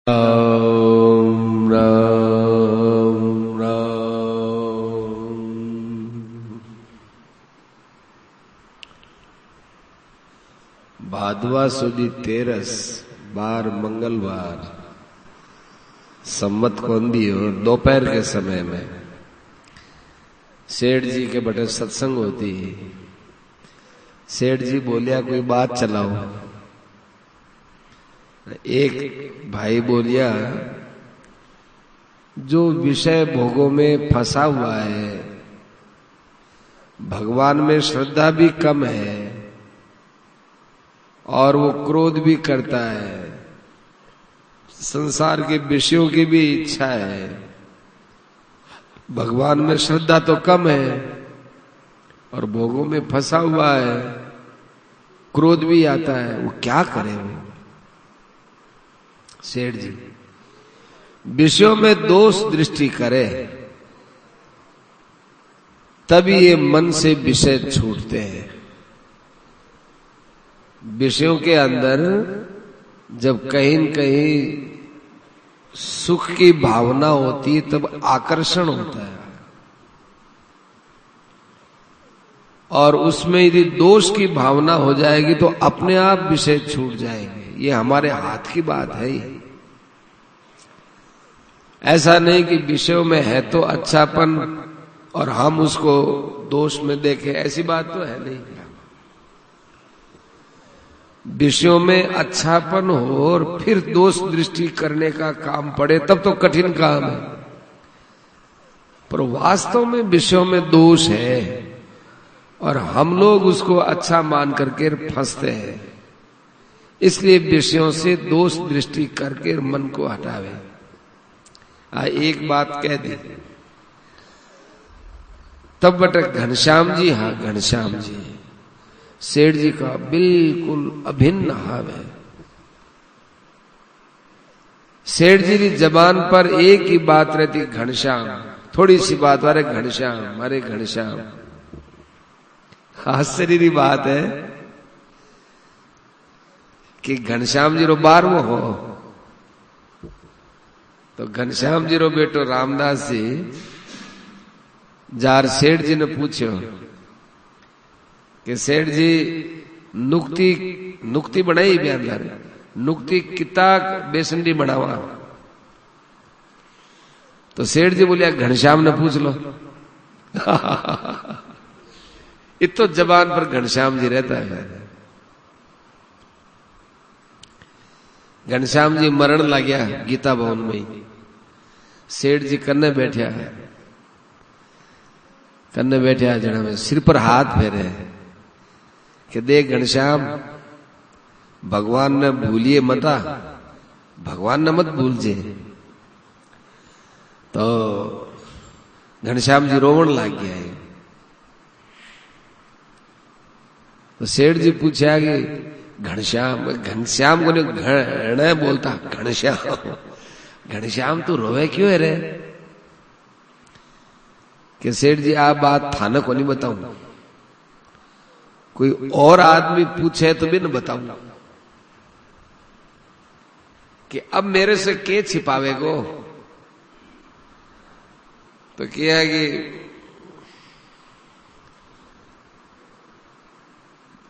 राम राम राम। भादवा सुदी 13 बार मंगलवार सम्मत कौंदी और दोपहर के समय में सेठ जी के बटे सत्संग होती। सेठ जी बोलिया कोई बात चलाओ। एक भाई बोलिया जो विषय भोगों में फंसा हुआ है, भगवान में श्रद्धा भी कम है और वो क्रोध भी करता है, संसार के विषयों की भी इच्छा है, भगवान में श्रद्धा तो कम है और भोगों में फंसा हुआ है, क्रोध भी आता है, वो क्या करे। वो सेठ जी विषयों में दोष दृष्टि करे तभी ये मन से विषय छूटते हैं। विषयों के अंदर जब कहीं न कहीं सुख की भावना होती है तब आकर्षण होता है, और उसमें यदि दोष की भावना हो जाएगी तो अपने आप विषय छूट जाएंगे। ये हमारे हाथ की बात है। ऐसा नहीं कि विषयों में है तो अच्छापन और हम उसको दोष में देखें, ऐसी बात तो है नहीं। विषयों में अच्छापन हो और फिर दोष दृष्टि करने का काम पड़े तब तो कठिन काम है, पर वास्तव में विषयों में दोष है और हम लोग उसको अच्छा मान करके फंसते हैं। इसलिए विषयों से दोष दृष्टि करके मन को हटावे। एक बात कह दी तब बटे घनश्याम जी, हाँ घनश्याम जी सेठ जी का बिल्कुल अभिन्न हाव है। सेठ जी की जबान पर एक ही बात रहती, घनश्याम। थोड़ी सी बात, अरे घनश्याम, अरे घनश्याम। आश्चर्य की बात है कि घनश्याम जी रो 12वां हो तो घनश्याम जी रो बेटो रामदास जी जार सेठ जी ने पूछो कि सेठ जी नुक्ति बनाई भी अंदर, नुक्ति किता बेसंडी बनावा। तो सेठ जी बोलिया घनश्याम ने पूछ लो। इतो जबान पर घनश्याम जी रहता है। घनश्याम जी मरण लग गया गीता भवन में। सेठ जी कन्ने बैठा है, कन्ने बैठा जना में सिर पर हाथ फेरे कि देख घनश्याम, भगवान ने भूलिए मता, भगवान ने मत भूल जे। तो घनश्याम जी रोवण लग गया है। तो सेठ जी पूछा कि घनश्याम, घनश्याम को घण बोलता, घनश्याम, घनश्याम तू रोवे क्यों है रे? कि सेठ जी आप बात थाने को नहीं बताऊं, कोई और आदमी पूछे तो भी न बताऊं कि अब मेरे से के छिपावेगो। तो क्या कि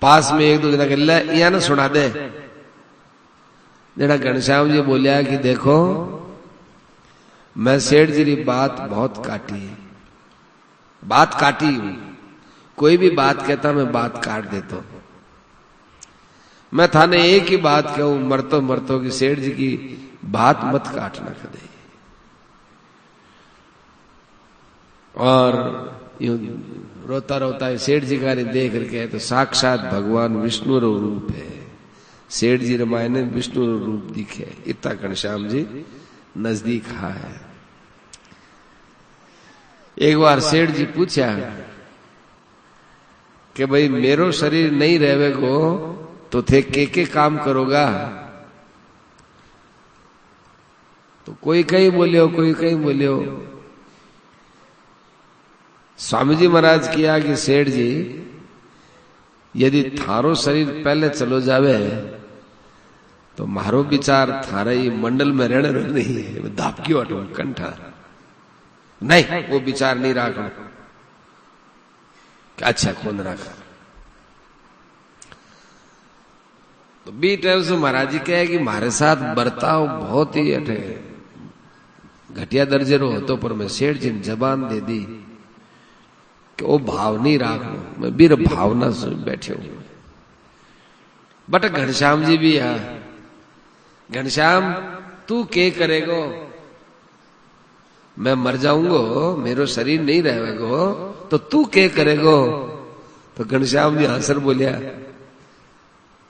पास में एक दो जना गल्ला या ना सुना दे। जरा घनश्याम जी बोलिया कि देखो मैं सेठ जी की बात बहुत काटी, बात काटी हूं। कोई भी बात कहता मैं बात काट देता हूं। मैं थाने एक ही बात कहूं, मरतो मरतो कि सेठ जी की बात मत काटना कदे। और यूं रोता रोता है सेठ जी का देख करके तो साक्षात भगवान विष्णु रो रूप है। सेठ जी रामायण में विष्णु रो रूप दिखे, इतना घनश्याम जी नजदीक है। एक बार सेठ जी पूछा कि भाई मेरो शरीर नहीं रहवे को तो थे के काम करोगा? तो कोई कहीं बोलियो, कोई कहीं बोलियो। स्वामी जी महाराज किया कि सेठ जी यदि थारो शरीर पहले चलो जावे तो मारो विचार थारे मंडल में रहने नहीं है, धापकी वाटो कंठा नहीं, वो विचार नहीं राखो। अच्छा कौन रखा? तो बी टाइम से महाराज जी कहे कि मारे साथ बर्ताव बहुत ही अटे घटिया दर्जे रो होतो, पर मैं सेठ जी ने जबान दे दी कि वो भाव नहीं राखो, मैं बीर भावना से बैठे हूं। बट घनश्याम जी भी है, घनश्याम तू के करेगो? मैं मर जाऊंगो, मेरो शरीर नहीं रहेगो, तो तू के करेगो? तो घनश्याम जी हंसर बोलिया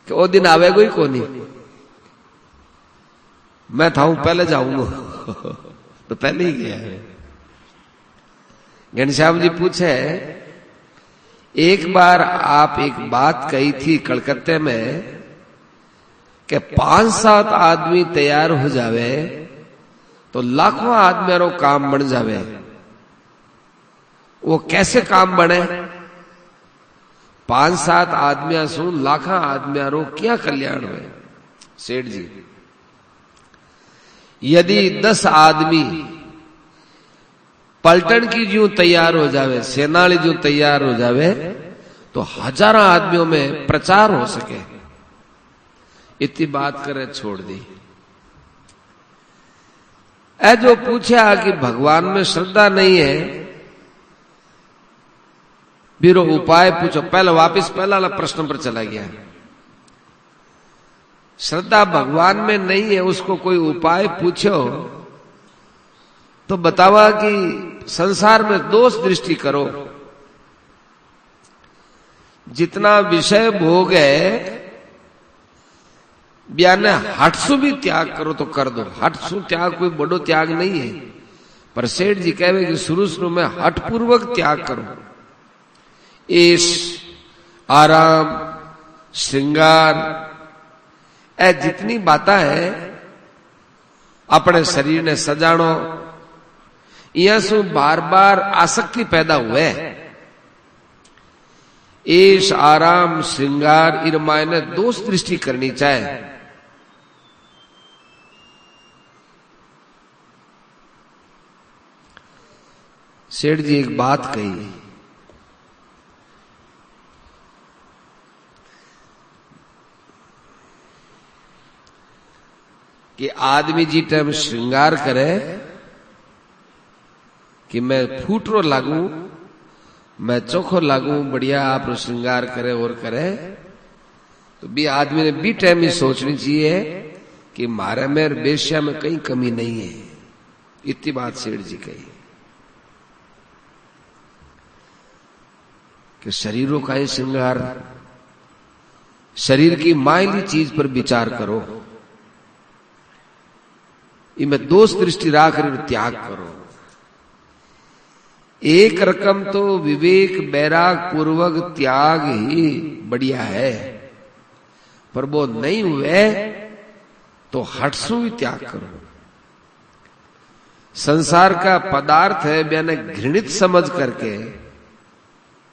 कि वो दिन आवेगो ही कोनी, मैं था पहले जाऊंगा। तो पहले ही गया है। घनश्याम जी पूछे, एक बार आप एक बात कही थी कलकत्ते में कि 5-7 आदमी तैयार हो जावे तो लाखों आदमियों काम बन जावे, वो कैसे काम बने? 5-7 आदमिया सु लाखा आदमियों क्या कल्याण हुए? सेठ जी, यदि 10 आदमी पलटन की जो तैयार हो जावे, सेनाली जो तैयार हो जावे, तो हजारों आदमियों में प्रचार हो सके। इतनी बात करे छोड़ दी। ऐ जो पूछा कि भगवान में श्रद्धा नहीं है, बीरो उपाय पूछो। पहले वापिस पहला वाला प्रश्न पर चला गया। श्रद्धा भगवान में नहीं है, उसको कोई उपाय पूछो तो बतावा कि संसार में दोष दृष्टि करो, जितना विषय भोग है बयान हटसु भी त्याग करो तो कर दो। हटसु त्याग कोई बड़ो त्याग नहीं है, पर सेठ जी कहे कि शुरू में हट पूर्वक त्याग करो। ऐश, आराम, श्रृंगार, ए जितनी बातें है अपने शरीर ने सजानो, यहां से बार बार आसक्ति पैदा हुए। ऐश, आराम, श्रृंगार, इरमाय ने दोष दृष्टि करनी चाहिए। सेठ जी एक बात कही कि आदमी जी टाइम श्रृंगार करे कि मैं फूटरो लागू, मैं चोखो लागू, बढ़िया आप श्रृंगार करे और करे, तो भी आदमी ने भी टाइम ही सोचनी चाहिए कि मारे में बेश्या में कहीं कमी नहीं है। इतनी बात सेठ जी कही कि शरीरों का ही श्रृंगार, शरीर की मायली चीज पर विचार करो, इनमें दोष दृष्टि राकर त्याग करो। एक रकम तो विवेक बैराग पूर्वक त्याग ही बढ़िया है, पर वो नहीं हुए तो हटसू ही त्याग करो। संसार का पदार्थ है मैंने घृणित समझ करके,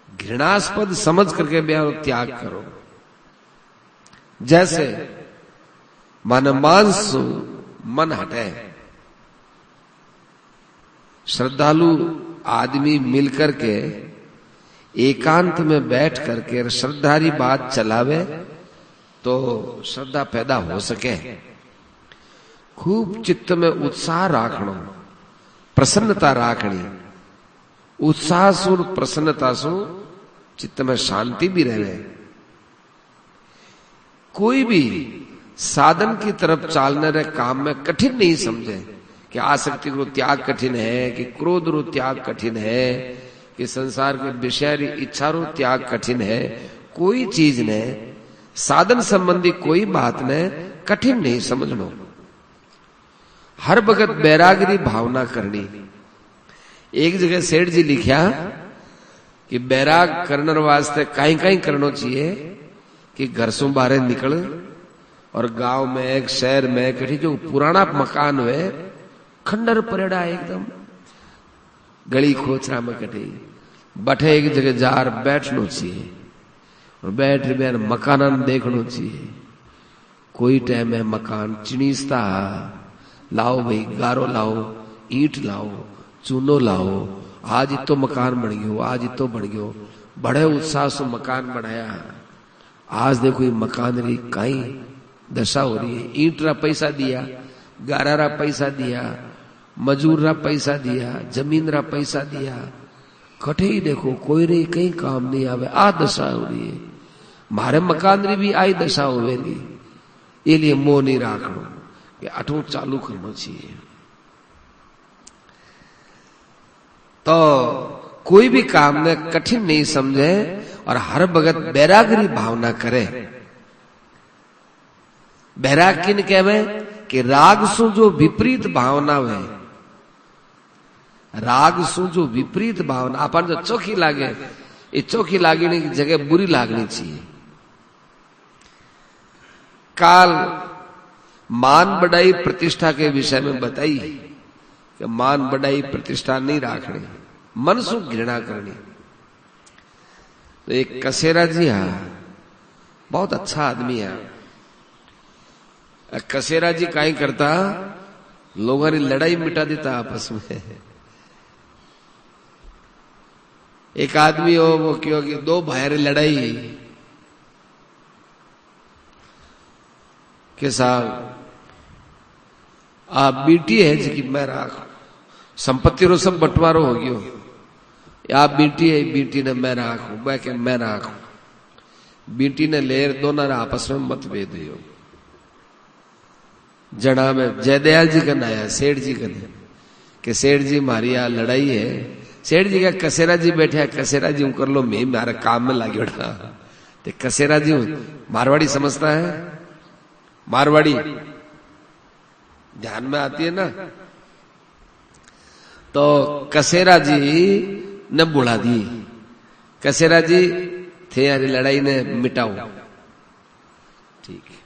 घृणास्पद समझ करके बयान त्याग करो। जैसे मन मांस मन हटे, श्रद्धालु आदमी मिलकर के एकांत में बैठ करके श्रद्धारी बात चलावे तो श्रद्धा पैदा हो सके। खूब चित्त में उत्साह राखणो, प्रसन्नता राखनी, उत्साह सु प्रसन्नता सु चित्त में शांति भी रहे। कोई भी साधन की तरफ चालने रहे काम में कठिन नहीं समझे कि आसक्ति को त्याग कठिन है, कि क्रोध रो त्याग कठिन है, कि संसार के विषय इच्छा रो त्याग कठिन है। कोई चीज ने साधन संबंधी कोई बात ने कठिन नहीं समझनो। हर भगत बैरागरी भावना करनी। एक जगह सेठ जी लिखा कि बैराग करने वास्ते कहीं कहीं करना चाहिए कि घर से बाहर निकल और गांव में एक शहर में कहीं जो पुराना मकान हुए खंडर परेड़ा एकदम गली खोचरा में कटी बैठे एक जगह जार बैठना चाहिए और बैठ बैठ मकान देखना चाहिए। कोई टाइम है मकान चिणीसता, लाओ भाई गारो लाओ, ईट लाओ, चूनो लाओ, आज इतो मकान बन गयो, आज इतो बन गयो, बड़े उत्साह से मकान बनाया। आज देखो ये मकान री कई दशा हो रही है। ईंट रा पैसा दिया, गारा रा पैसा दिया, मजूर रा पैसा दिया, जमीन रा पैसा दिया, कठे ही देखो कोई रे कहीं काम नहीं आवे। आ दशा हो रही है। मारे मकान री भी आई दशा होवेली। ये लिए मोह नहीं राखनो कि अठू चालू करना चाहिए। तो कोई भी काम ने कठिन नहीं समझे और हर भगत बैरागरी भावना करे। बैराग किन कहवे कि राग सु जो विपरीत भावना हुए, राग सु जो विपरीत भावना अपन जो चोखी लागे, ये चोखी लागने की जगह बुरी लागनी चाहिए। काल मान बढ़ाई प्रतिष्ठा के विषय में बताई कि मान बढ़ाई प्रतिष्ठा नहीं राखनी, मन सु घृणा करनी। तो एक कसेरा जी है, बहुत अच्छा आदमी है। कसेरा जी काई करता, लोगों ने लड़ाई मिटा देता आपस में। एक आदमी हो वो क्यों कि दो भाई लड़ाई के साथ आप बेटी है जी की मैं राख, संपत्ति रो सब बंटवारो हो गयो। आप बेटी है, बेटी ने मैं राखू, के मैं राखू। बेटी ने लेर दोनों आपस में मतभेद हो। जड़ा में जयदयाल जी का आया सेठ जी का कि सेठ जी मारी आ लड़ाई है। सेठ जी का कसेरा जी बैठे, कसेरा जी कर लो, मैं मारे काम में लागे उठा। तो कसेरा जी मारवाड़ी समझता है, मारवाड़ी ध्यान में आती है ना। तो कसेरा जी ने बुला दी, कसेरा जी थे यार लड़ाई ने मिटाओ। ठीक है,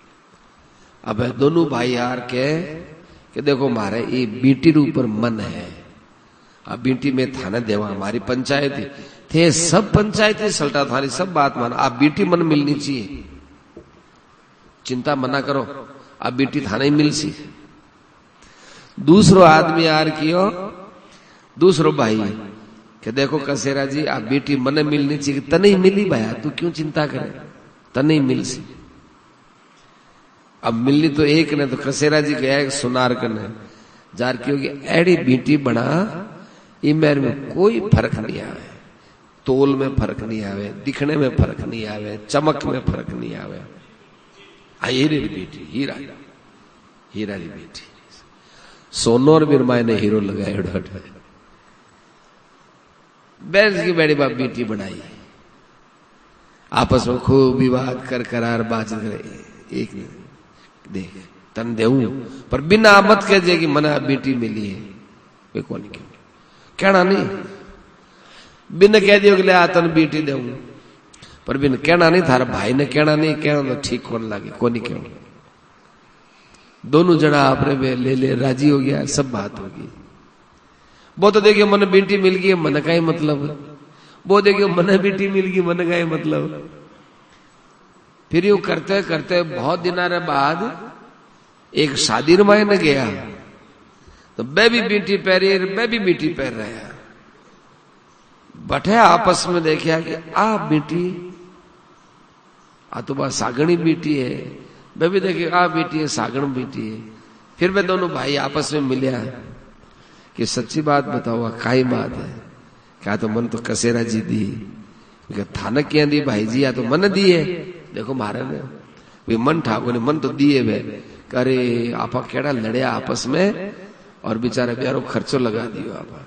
अब दोनों भाई यार के कि देखो मारे ये बीटी ऊपर मन है, अब बीटी में थाने देवा हमारी पंचायत थे, सब पंचायत सल्टा थारी सब बात माना, आप बीटी मन मिलनी चाहिए, चिंता मना करो, आप बीटी थाने ही मिल सी। दूसरो आदमी यार कियो, दूसरो भाई कि देखो कसेरा जी आप बेटी मने मिलनी चाहिए, तने ही मिली भाया, तू क्यों चिंता करे, तने ही मिल सी। अब मिलनी तो एक ने, तो कसेरा जी गया सुनार करने जार की होगी एड़ी बेटी बना, इमेर में कोई फर्क नहीं आवे, तोल में फर्क नहीं आवे, दिखने में फर्क नहीं आवे, चमक में फर्क नहीं आवे। हीरे री बेटी, हीरा हीरा री बेटी, सोनोर बिरमाए ने हीरो लगाया। बैठ की बड़ी बाप बेटी बनाई, आपस में खूब विवाद कर करार बात करे। एक देख तन देऊ पर बिना मत कह जे कि मना बेटी मिली है, वे कौन क्यों कहना नहीं, बिन कह दियो कि ले आ तन बेटी देऊ, पर बिन कहना नहीं, थारा भाई ने कहना नहीं, कहना तो ठीक कौन लगे, कौन क्यों। दोनों जना आपने ले ले राजी हो गया, सब बात होगी। वो तो देखियो मन बेटी मिल गई, मन का ही मतलब, वो देखियो मन बेटी मिल गई, मन का ही मतलब। फिर यूं करते करते बहुत दिनारे बाद एक शादी रमाए न गया, तो मैं भी बेटी पैरी, मैं भी बेटी पैर रहा, बैठे आपस में देखा कि आ बेटी आ तो बात सागणी बेटी है, मैं भी देखे आ बेटी है, सागण बेटी है। फिर वे दोनों भाई आपस में मिलिया कि सच्ची बात बताओ काई बात है, क्या तो मन तो कसेरा जी दी, थानक क्या दी भाई जी, या तो मन दी है, देखो महाराज ने वे मन ठाकुर ने मन तो दिए वे, अरे आपा केड़ा लड़या आपस में और बेचारा ब्यारो खर्चो लगा दियो आपा।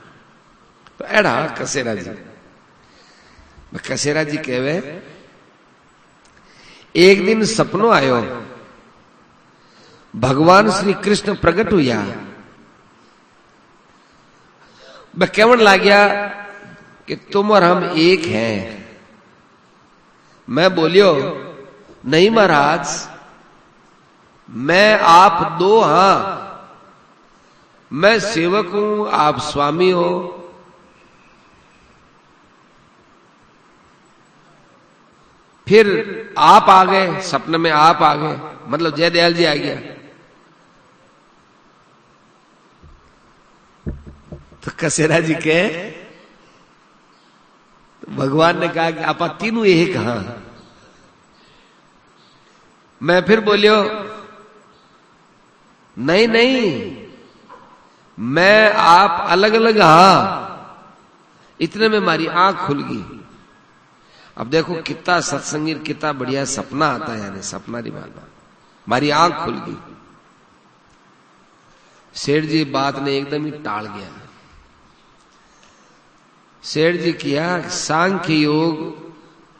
तो एड़ा कसेरा जी, कसेरा जी कहवे एक दिन सपनो आयो, भगवान श्री कृष्ण प्रकट हुआ, मैं कहन लाग्या कि तुम और हम एक हैं। मैं बोलियो नहीं महाराज, मैं आप दो, हां मैं सेवक हूं, आप स्वामी हो। फिर आप आ गए, सपने में आप आ गए, मतलब जयदयाल जी आ गया। तो कसेरा जी कहे, तो भगवान ने कहा कि आप तीनों यही कहा। मैं फिर बोलियो, नहीं नहीं, मैं आप अलग अलग हा। इतने में हमारी आंख खुल गई। अब देखो कितना सत्संगी, कितना बढ़िया सपना आता है, यानी सपना नहीं मानना, हमारी आंख खुल गई। सेठ जी बात ने एकदम ही टाल गया। सेठ जी किया, सांख्य योग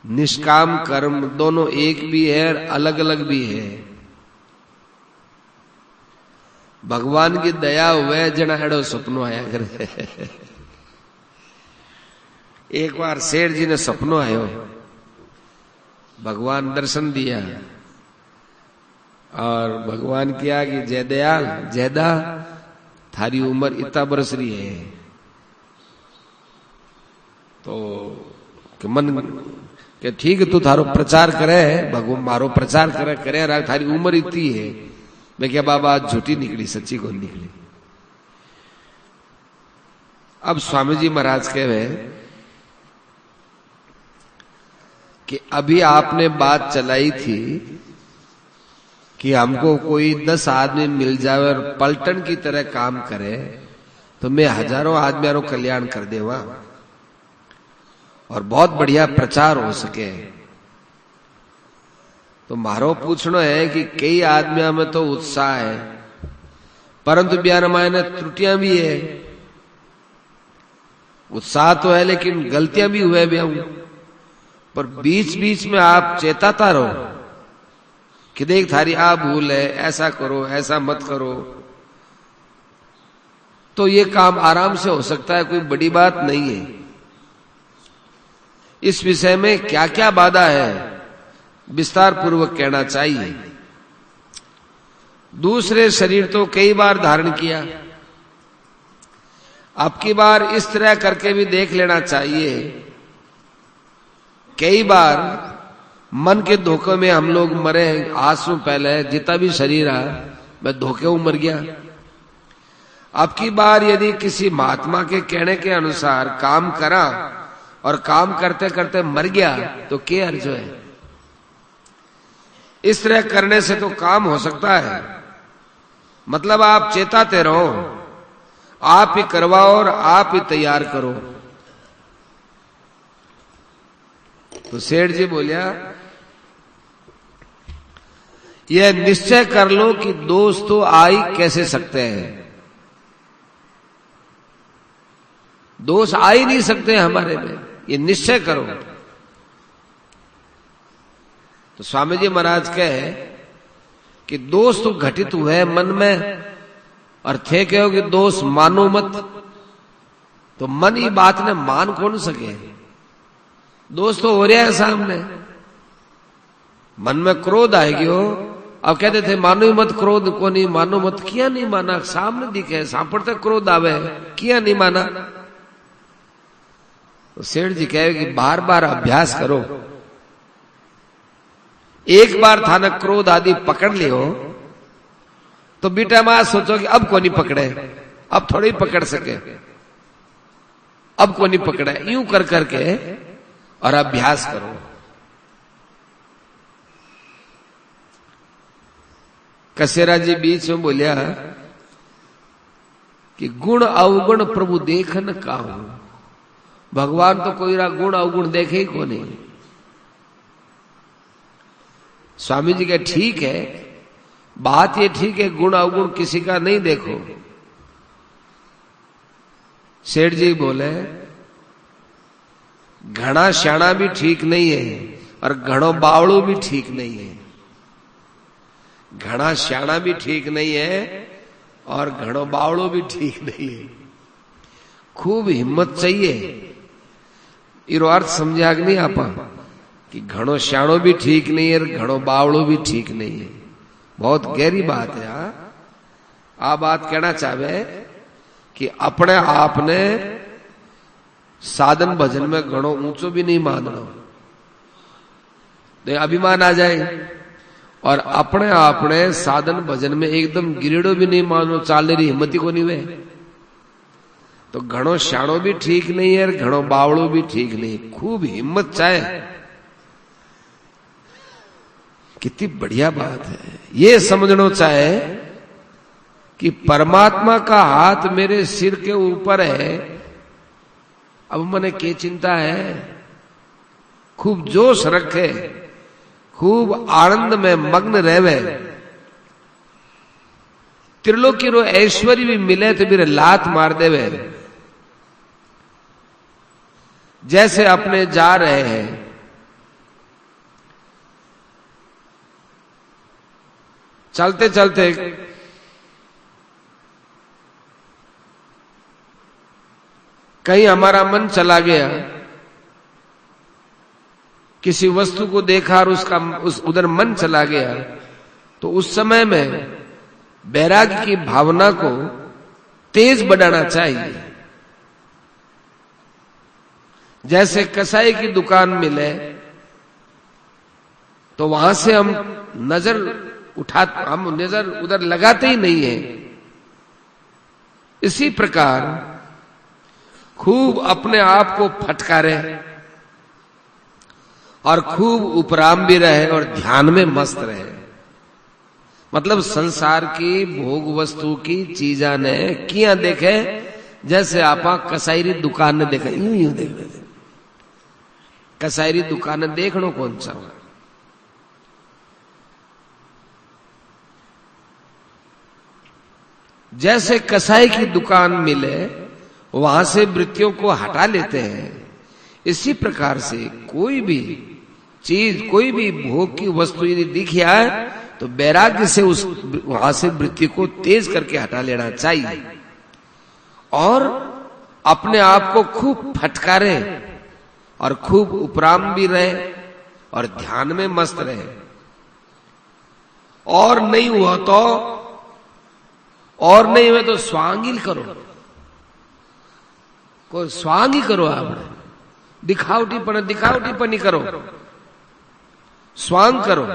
निष्काम कर्म दोनों एक भी है और अलग अलग भी है। भगवान की दया हुए जना एड़ो सपनो आया करे। एक बार सेठ जी ने सपनो आयो, भगवान दर्शन दिया और भगवान किया कि जयदयाल, जयदा थारी उम्र इतना बरस रही है, तो कि मन के ठीक है, तू थारो प्रचार करे, भगवान मारो प्रचार करे करे, थारी उम्र इतनी है। मैं क्या बाबा आज झूठी निकली, सच्ची कौन निकली। अब स्वामी जी महाराज कह रहे कि अभी आपने बात चलाई थी कि हमको कोई 10 आदमी मिल जाए और पलटन की तरह काम करे तो मैं हजारों आदमियों को कल्याण कर देवा और बहुत बढ़िया प्रचार हो सके। तो मारो पूछना है कि कई आदमियों में तो उत्साह है, परंतु ब्यान मायने त्रुटियां भी है। उत्साह तो है लेकिन गलतियां भी हुए भी हूं, पर बीच बीच में आप चेताता रहो कि देख थारी आ भूल है, ऐसा करो, ऐसा मत करो, तो ये काम आराम से हो सकता है, कोई बड़ी बात नहीं है। इस विषय में क्या क्या बाधा है विस्तार पूर्वक कहना चाहिए। दूसरे शरीर तो कई बार धारण किया, अब की बार इस तरह करके भी देख लेना चाहिए। कई बार मन के धोखे में हम लोग मरे हैं। आज से पहले जितना भी शरीर है मैं धोखे में मर गया। अब की बार यदि किसी महात्मा के कहने के अनुसार काम करा और काम करते करते मर गया तो क्या अर्ज है। इस तरह करने से तो काम हो सकता है, मतलब आप चेताते रहो, आप ही करवाओ और आप ही तैयार करो। तो सेठ जी बोलिया, यह निश्चय कर लो कि दोष तो आ ही कैसे सकते हैं, दोष आ ही नहीं सकते हमारे में, ये निश्चय करो। तो स्वामी जी महाराज कहे कि दोष तो घटित हुए मन में, और थे कहो कि दोष मानो मत, तो मन ही बात ने मान कौन सके। दोष तो हो रहा है सामने, मन में क्रोध आएगी हो। अब कहते थे मानो ही मत, क्रोध को नहीं मानो मत, किया नहीं माना, सामने दिखे सांपड़ते क्रोध आवे, किया नहीं माना। तो सेठ जी कहे कि बार बार अभ्यास करो। एक बार थाने क्रोध आदि पकड़ लियो तो बेटा मां सोचो कि अब को नहीं पकड़े, अब थोड़ी पकड़ सके, अब को नहीं पकड़े, यूं कर करके और अभ्यास करो। कसेरा जी बीच में बोलिया कि गुण अवगुण प्रभु देखन काहू। भगवान तो कोई गुण अवगुण देखे ही को नहीं। स्वामी जी के ठीक है, बात ये ठीक है, गुण अवगुण किसी का नहीं देखो। सेठ जी बोले घना श्याणा भी ठीक नहीं है और घणो बावड़ू भी ठीक नहीं है। घना श्याणा भी ठीक नहीं है और घणो बावड़ू भी ठीक नहीं है। खूब हिम्मत चाहिए। इरो अर्थ समझा कि नहीं आपा कि घणो श्याणो भी ठीक नहीं है और घणो बावड़ो भी ठीक नहीं है। बहुत गहरी बात है। आ बात कहना चाहे कि अपने आप ने साधन भजन में घणो ऊंचो भी नहीं मानना तो अभिमान आ जाए और अपने अपने साधन भजन में एकदम गिरेड़ो भी नहीं मानो, चाले री हिम्मती को नहीं वे, तो घणो श्याणो भी ठीक नहीं है, घणो बावड़ो भी ठीक नहीं। खूब हिम्मत चाहे। कितनी बढ़िया बात है। ये समझना चाहे कि परमात्मा का हाथ मेरे सिर के ऊपर है, अब मने के चिंता है। खूब जोश रखे, खूब आनंद में मग्न रहवे। त्रिलोकी रो ऐश्वर्य भी मिले तो मेरे लात मार देवे। जैसे अपने जा रहे हैं, चलते चलते कहीं हमारा मन चला गया, किसी वस्तु को देखा और उधर मन चला गया, तो उस समय में वैराग्य की भावना को तेज बढ़ाना चाहिए। जैसे कसाई की दुकान मिले तो वहां से हम नजर उधर लगाते ही नहीं है। इसी प्रकार खूब अपने आप को फटकारे और खूब उपराम भी रहे और ध्यान में मस्त रहे। मतलब संसार की भोग वस्तु की चीजा ने किया देखे, जैसे आपा कसाईरी दुकान ने देखा, यूं यूं देख रहे थे। कसाईरी दुकान ने देखनो कौन सा, जैसे कसाई की दुकान मिले वहां से वृत्तियों को हटा लेते हैं। इसी प्रकार से कोई भी चीज, कोई भी भोग की वस्तु यदि दिख आए तो वैराग्य से उस वहां से वृत्ति को तेज करके हटा लेना चाहिए और अपने आप को खूब फटकारे और खूब उपराम भी रहे और ध्यान में मस्त रहे। और नहीं हुआ तो स्वांगिल करो, कोई स्वांगी करो, आप दिखावटीपनी करो, स्वांग करो।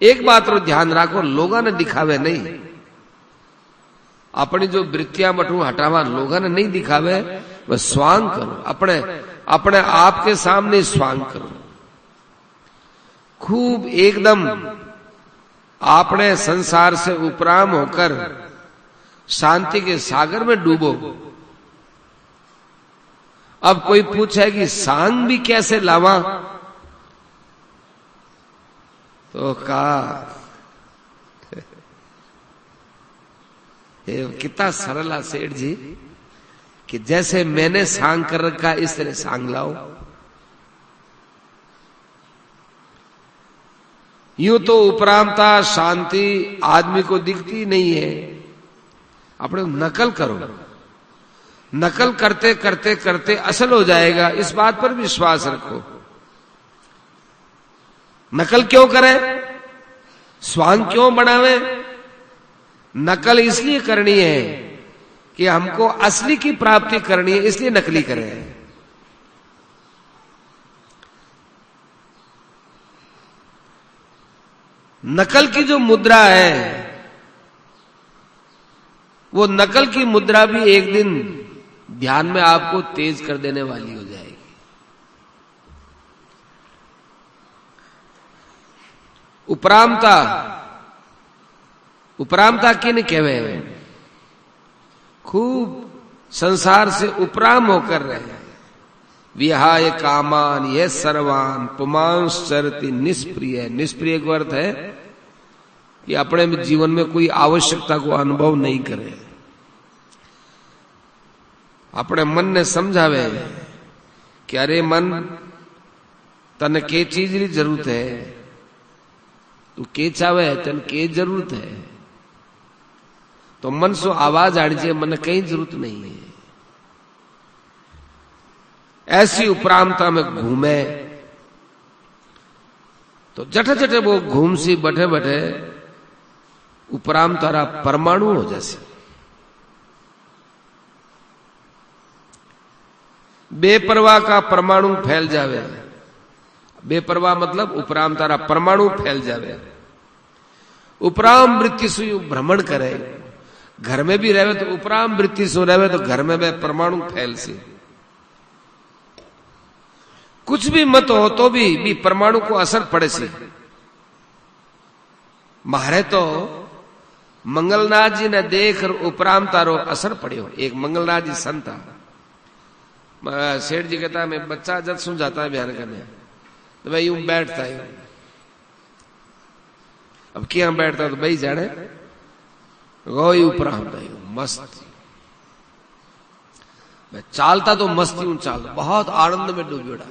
एक बात रो ध्यान रखो, लोगा ने दिखावे नहीं। अपनी जो वृत्तियां बटू हटावा लोगा ने नहीं दिखावे, वह स्वांग करो। अपने आप के सामने स्वांग करो। खूब एकदम आपने संसार से उपराम होकर शांति के सागर में डूबो। अब कोई पूछे कि सांग भी कैसे लावा, तो कितना सरल है सेठ जी कि जैसे मैंने सांग कर रखा इस तरह सांग लाओ। यूं तो उपरामता शांति आदमी को दिखती नहीं है। अपने नकल करो, नकल करते करते करते असल हो जाएगा, इस बात पर विश्वास रखो। नकल क्यों करें, स्वांग क्यों बनावे? नकल इसलिए करनी है कि हमको असली की प्राप्ति करनी है, इसलिए नकली करें। नकल की जो मुद्रा है, वो नकल की मुद्रा भी एक दिन ध्यान में आपको तेज कर देने वाली हो जाएगी। उपरामता किन कहवे? खूब संसार से उपराम होकर रहे। विहाय कामान ये सर्वान पुमांस चरति निष्प्रिय। निष्प्रिय का अर्थ है कि अपने जीवन में कोई आवश्यकता को अनुभव नहीं करे। अपने मन ने समझावे कि अरे मन, तन के चीज की जरूरत है, तू के चावे तन के जरूरत है, तो मन सो आवाज आनी चाहिए, मन कहीं जरूरत नहीं है। ऐसी उपरामता में घूमे तो जट जटे वो घूम सी बैठे बैठे उपराम तारा परमाणु हो जैसे। बेपरवाह का परमाणु फैल जावे। बेपरवाह मतलब उपराम तारा परमाणु फैल जावे, उपराम वृत्ति से भ्रमण करे, घर में भी रहे तो उपराम वृत्ति से रहे तो घर में वह परमाणु फैल से, कुछ भी मत हो तो भी परमाणु को असर पड़े सी। मारे तो मंगलनाथ जी ने देख उपराम तारो असर पड़े। एक मंगलनाथ जी संत था, सेठ जी कहता मैं बच्चा जब सुन जाता है बयान करने तो भाई यूं बैठता है, अब क्या बैठता तो भाई जाने गोई उपराम था मस्त, चालता तो मस्ती ऊं चालता, बहुत आनंद में डूबेड़ा।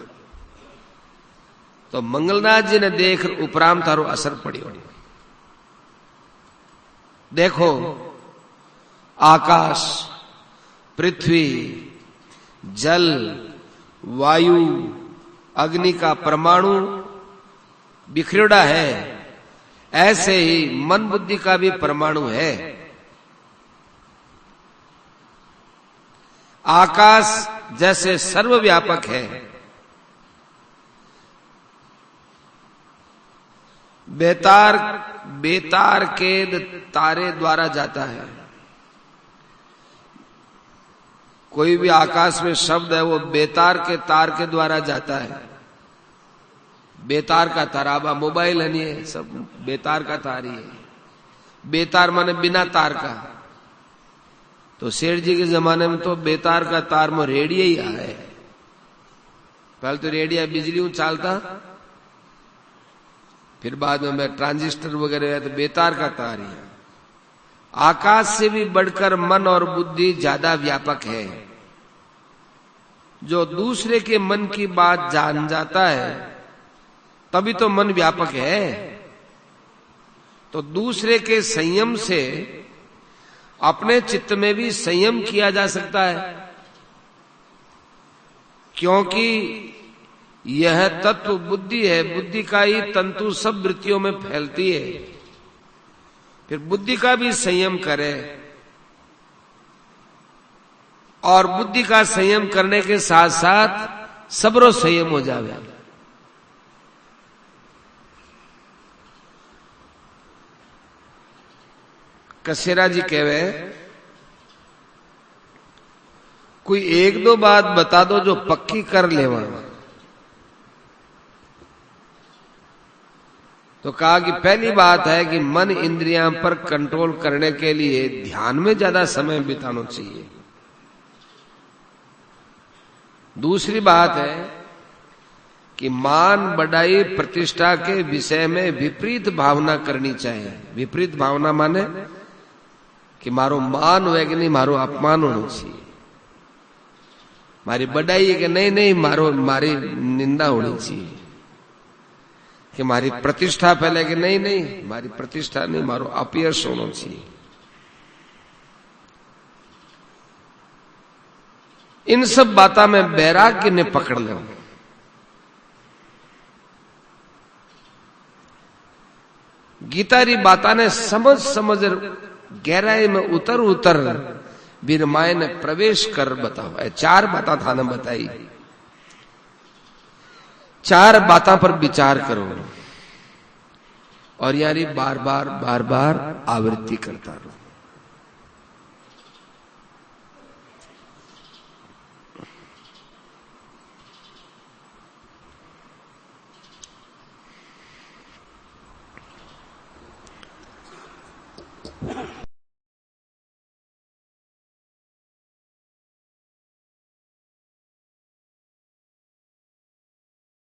तो मंगलनाथ जी ने देख उपराम तारो असर पड़ियो। देखो आकाश, पृथ्वी, जल, वायु, अग्नि का परमाणु बिखरेड़ा है, ऐसे ही मन बुद्धि का भी परमाणु है। आकाश जैसे सर्वव्यापक है, बेतार के तारे द्वारा जाता है। कोई भी आकाश में शब्द है वो बेतार के तार के द्वारा जाता है। बेतार का तार, अब मोबाइल है नहीं है, सब बेतार का तार ही है। बेतार माने बिना तार का। तो सेठ जी के जमाने में तो बेतार का तार में रेडियो ही आया है। पहले तो रेडियो बिजली चालता, फिर बाद में ट्रांजिस्टर वगैरह है, तो बेतार का तार ही है। आकाश से भी बढ़कर मन और बुद्धि ज्यादा व्यापक है। जो दूसरे के मन की बात जान जाता है तभी तो मन व्यापक है। तो दूसरे के संयम से अपने चित्त में भी संयम किया जा सकता है, क्योंकि यह तत्व बुद्धि है। बुद्धि का ही तंतु सब वृत्तियों में फैलती है। फिर बुद्धि का भी संयम करे, और बुद्धि का संयम करने के साथ साथ सबरो संयम हो जावे। कसेरा जी कहवे कोई एक दो बात बता दो जो पक्की कर लेवा। तो कहा कि पहली बात है कि मन इंद्रियां पर कंट्रोल करने के लिए ध्यान में ज्यादा समय बिताना चाहिए। दूसरी बात है कि मान बढ़ाई प्रतिष्ठा के विषय में विपरीत भावना करनी चाहिए। विपरीत भावना माने कि मारो मान हो कि नहीं, मारो अपमान होना चाहिए। मारी बढ़ाई है कि नहीं, मारी निंदा होनी चाहिए। कि मारी प्रतिष्ठा फैले कि नहीं, मारी प्रतिष्ठा नहीं, मारो अपयश होना चाहिए। इन सब बातों में वैराग्य ने पकड़ लो। गीता री बाता ने समझ गहराई में उतर बीरमाए ने प्रवेश कर बताओ। चार बातें थाने बताई, चार बातों पर विचार करो और यानी बार बार आवृत्ति करता रहो। Yeah.